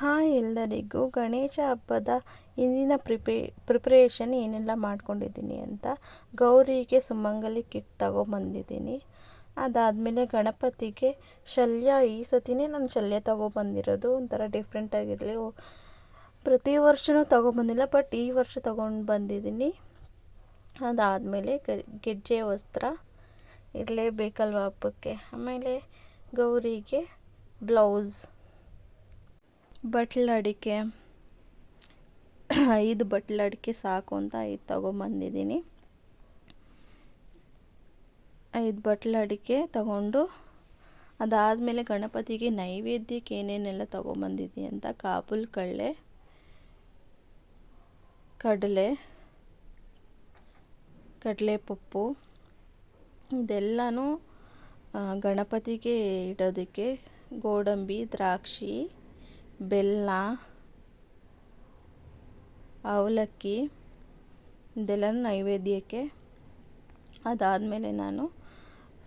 Hi ಎಲ್ಲರಿಗೂ. ಗಣೇಶ ಹಬ್ಬದ ಇಂದಿನ ಪ್ರಿಪ್ರೇಷನ್ ಏನೆಲ್ಲ ಮಾಡ್ಕೊಂಡಿದ್ದೀನಿ ಅಂತ. ಗೌರಿಗೆ ಸುಮಂಗಲಿ ಕಿಟ್ ತಗೊಬಂದಿದ್ದೀನಿ. ಅದಾದಮೇಲೆ ಗಣಪತಿಗೆ ಶಲ್ಯ. ಈ ಸತಿನೇ ನಾನು ಶಲ್ಯ ತಗೊಬಂದಿರೋದು ಒಂಥರ ಡಿಫ್ರೆಂಟಾಗಿರಲಿ. ಪ್ರತಿ ವರ್ಷವೂ ತಗೊಬಂದಿಲ್ಲ, ಬಟ್ ಈ ವರ್ಷ ತಗೊಂಡು ಬಂದಿದ್ದೀನಿ. ಅದಾದಮೇಲೆ ಗೆಜ್ಜೆ ವಸ್ತ್ರ ಇರಲೇಬೇಕಲ್ವ ಹಬ್ಬಕ್ಕೆ. ಆಮೇಲೆ ಗೌರಿಗೆ ಬ್ಲೌಸ್, ಬಟ್ಲಡಿಕೆ 5 ಬಟ್ಲಡಿಕೆ ಸಾಕು ಅಂತ 5 ತಗೊಂಬಂದಿದ್ದೀನಿ. 5 ಬಟ್ಲಡಿಕೆ ತಗೊಂಡು ಅದಾದಮೇಲೆ ಗಣಪತಿಗೆ ನೈವೇದ್ಯಕ್ಕೆ ಏನೇನೆಲ್ಲ ತಗೊಂಬಂದಿದ್ದೀನಿ ಅಂತ. ಕಾಬೂಲ್ ಕಡಲೆ ಪಪ್ಪು ಇದೆಲ್ಲನೂ ಗಣಪತಿಗೆ ಇಡೋದಕ್ಕೆ. ಗೋಡಂಬಿ, ದ್ರಾಕ್ಷಿ, ಬೆಲ್ಲ, ಅವಲಕ್ಕಿ ಇದೆಲ್ಲ ನೈವೇದ್ಯಕ್ಕೆ. ಅದಾದಮೇಲೆ ನಾನು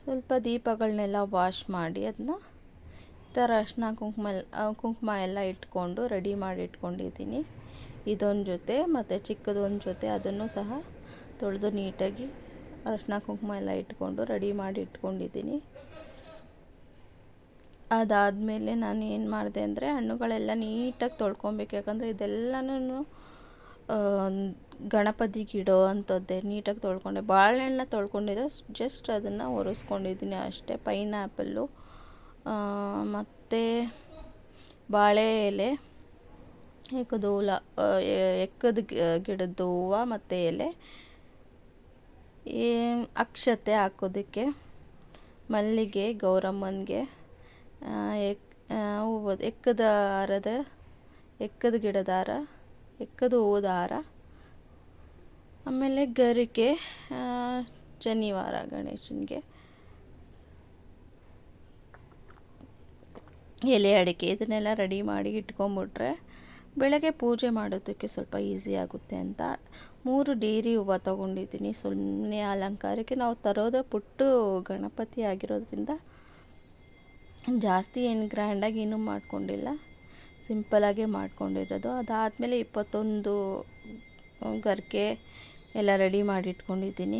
ಸ್ವಲ್ಪ ದೀಪಗಳನ್ನೆಲ್ಲ ವಾಶ್ ಮಾಡಿ ಅದನ್ನ ಈ ಥರ ಅರಿಶಿನ ಕುಂಕುಮ ಎಲ್ಲ ಇಟ್ಕೊಂಡು ರೆಡಿ ಮಾಡಿ ಇಟ್ಕೊಂಡಿದ್ದೀನಿ. ಇದೊಂದು ಜೊತೆ ಮತ್ತು ಚಿಕ್ಕದೊಂದು ಜೊತೆ ಅದನ್ನು ಸಹ ತೊಳೆದು ನೀಟಾಗಿ ಅರಿಶಿನ ಕುಂಕುಮ ಎಲ್ಲ ಇಟ್ಕೊಂಡು ರೆಡಿ ಮಾಡಿ ಇಟ್ಕೊಂಡಿದ್ದೀನಿ. ಅದಾದಮೇಲೆ ನಾನು ಏನು ಮಾಡಿದೆ ಅಂದರೆ ಹಣ್ಣುಗಳೆಲ್ಲ ನೀಟಾಗಿ ತೊಳ್ಕೊಬೇಕು. ಯಾಕಂದರೆ ಇದೆಲ್ಲನೂ ಗಣಪತಿಗೆ ಇಡೋ ಅಂಥದ್ದೇ. ನೀಟಾಗಿ ತೊಳ್ಕೊಂಡೆ. ಬಾಳೆಹಣ್ಣು ತೊಳ್ಕೊಂಡಿದ್ದೆ, ಜಸ್ಟ್ ಅದನ್ನು ಒರೆಸ್ಕೊಂಡಿದ್ದೀನಿ ಅಷ್ಟೇ. ಪೈನಾಪಲ್ಲು ಮತ್ತು ಬಾಳೆ ಎಲೆ, ಎಕ್ಕದ ಗಿಡದ ಹೂವು ಮತ್ತು ಎಲೆ, ಅಕ್ಷತೆ ಹಾಕೋದಕ್ಕೆ, ಮಲ್ಲಿಗೆ ಗೌರಮ್ಮನಿಗೆ, ಎಕ್ಕದ ಗಿಡದ ಹಾರ, ಎಕ್ಕದ ಹೂವದ ಹಾರ, ಆಮೇಲೆ ಗರಿಕೆ, ಶನಿವಾರ ಗಣೇಶನಿಗೆ, ಎಲೆ ಅಡಿಕೆ ಇದನ್ನೆಲ್ಲ ರೆಡಿ ಮಾಡಿ ಇಟ್ಕೊಂಬಿಟ್ರೆ ಬೆಳಗ್ಗೆ ಪೂಜೆ ಮಾಡೋದಕ್ಕೆ ಸ್ವಲ್ಪ ಈಸಿ ಆಗುತ್ತೆ ಅಂತ 3 ಡೇರಿ ಹೂವು ತೊಗೊಂಡಿದ್ದೀನಿ. ಸುಮ್ಮನೆ ಅಲಂಕಾರಕ್ಕೆ. ನಾವು ತರೋದು ಪುಟ್ಟ ಗಣಪತಿ ಆಗಿರೋದ್ರಿಂದ ಜಾಸ್ತಿ ಏನು ಗ್ರ್ಯಾಂಡಾಗಿ ಏನೂ ಮಾಡ್ಕೊಂಡಿಲ್ಲ, ಸಿಂಪಲಾಗೇ ಮಾಡ್ಕೊಂಡಿರೋದು. ಅದಾದಮೇಲೆ 21 ಗರಿಕೆ ಎಲ್ಲ ರೆಡಿ ಮಾಡಿ ಇಟ್ಕೊಂಡಿದ್ದೀನಿ.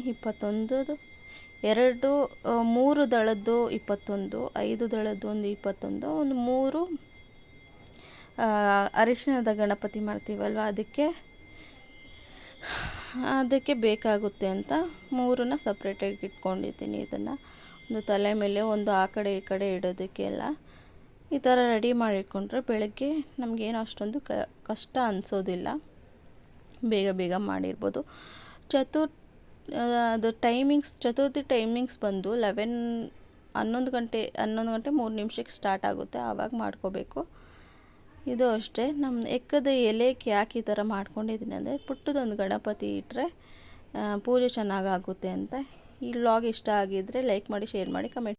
3 ದಳದ್ದು 21, 5 ದಳದ್ದು ಒಂದು 21, ಒಂದು 3 ಅರಿಶಿಣದ ಗಣಪತಿ ಮಾಡ್ತೀವಲ್ವ ಅದಕ್ಕೆ ಬೇಕಾಗುತ್ತೆ ಅಂತ 3ನ ಸಪ್ರೇಟಾಗಿ ಇಟ್ಕೊಂಡಿದ್ದೀನಿ. ಇದನ್ನು ಒಂದು ತಲೆ ಮೇಲೆ, ಒಂದು ಆ ಕಡೆ ಈ ಕಡೆ ಇಡೋದಕ್ಕೆ ಎಲ್ಲ ಈ ಥರ ರೆಡಿ ಮಾಡಿ ಇಟ್ಕೊಂಡ್ರೆ ಬೆಳಗ್ಗೆ ನಮಗೇನು ಅಷ್ಟೊಂದು ಕಷ್ಟ ಅನಿಸೋದಿಲ್ಲ. ಬೇಗ ಮಾಡಿರ್ಬೋದು. ಚತುರ್ಥಿ ಟೈಮಿಂಗ್ಸ್ ಬಂದು 11 ಗಂಟೆ 3 ನಿಮಿಷಕ್ಕೆ ಸ್ಟಾರ್ಟ್ ಆಗುತ್ತೆ. ಆವಾಗ ಮಾಡ್ಕೋಬೇಕು. ಇದು ಅಷ್ಟೇ. ನಮ್ಮ ಎಕ್ಕದ ಎಲೆಗೆ ಯಾಕೆ ಈ ಥರ ಮಾಡ್ಕೊಂಡಿದ್ದೀನಿ ಅಂದರೆ ಪುಟ್ಟದೊಂದು ಗಣಪತಿ ಇಟ್ಟರೆ ಪೂಜೆ ಚೆನ್ನಾಗಾಗುತ್ತೆ ಅಂತ. ಈ ವ್ಲಾಗ್ ಇಷ್ಟ ಆಗಿದ್ದರೆ ಲೈಕ್ ಮಾಡಿ, ಶೇರ್ ಮಾಡಿ, ಕಮೆಂಟ್